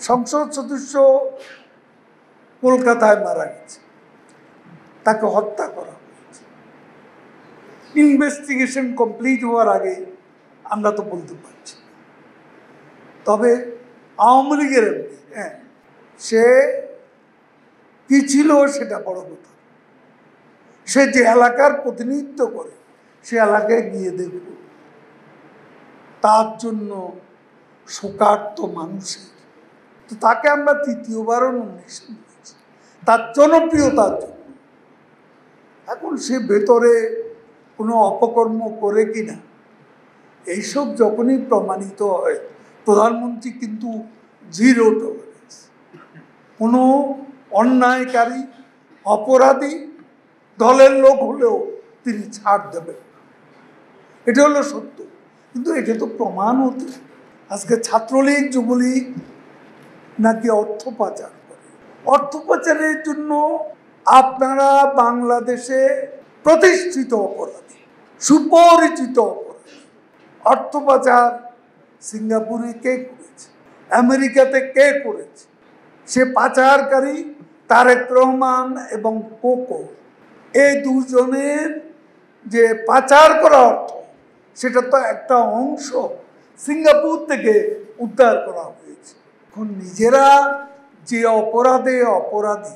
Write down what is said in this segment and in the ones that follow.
সংসদ সদস্য কলকাতায় মারা গেছে, তাকে হত্যা করা হয়েছে। ইনভেস্টিগেশন কমপ্লিট হওয়ার আগে আমরা তো বলতে পারছি। তবে আওয়ামী লীগের এমপি, সে কি ছিল সেটা বড় কথা। সে যে এলাকার প্রতিনিধিত্ব করে সে এলাকায় গিয়ে দেখব, তার জন্য শোকার্ত মানুষের, তো তাকে আমরা তৃতীয়বারও নমিনেশন দিয়েছি তার জনপ্রিয়তার জন্য। এখন সে ভেতরে কোনো অপকর্ম করে কিনা এইসব যখনই প্রমাণিত হয়, প্রধানমন্ত্রী কিন্তু জিরো টলারেন্স। কোনো অন্যায়কারী অপরাধী দলের লোক হলেও তিনি ছাড় দেবেন, এটা হলো সত্য। কিন্তু এটা তো প্রমাণ হতে, আজকে ছাত্রলীগ যুবলীগ নাকি অর্থ পাচার করে। অর্থ পাচারের জন্য আপনারা বাংলাদেশে প্রতিষ্ঠিত অপরাধী, সুপরিচিত অপরাধী। অর্থ পাচার সিঙ্গাপুরে কে করেছে, আমেরিকাতে কে করেছে? সে পাচারকারী তারেক রহমান এবং কোকো, এই দুজনের যে পাচার করা অর্থ, সেটা তো একটা অংশ সিঙ্গাপুর থেকে উদ্ধার করা হয়েছে। এখন নিজেরা যে অপরাধে অপরাধী,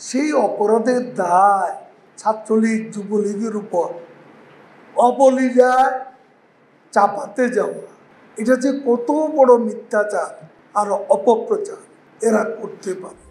সেই অপরাধের দায় ছাত্রলীগ যুবলীগের উপর অবলীলায় চাপাতে যাওয়া, এটা যে কত বড় মিথ্যাচার আর অপপ্রচার এরা করতে পারে।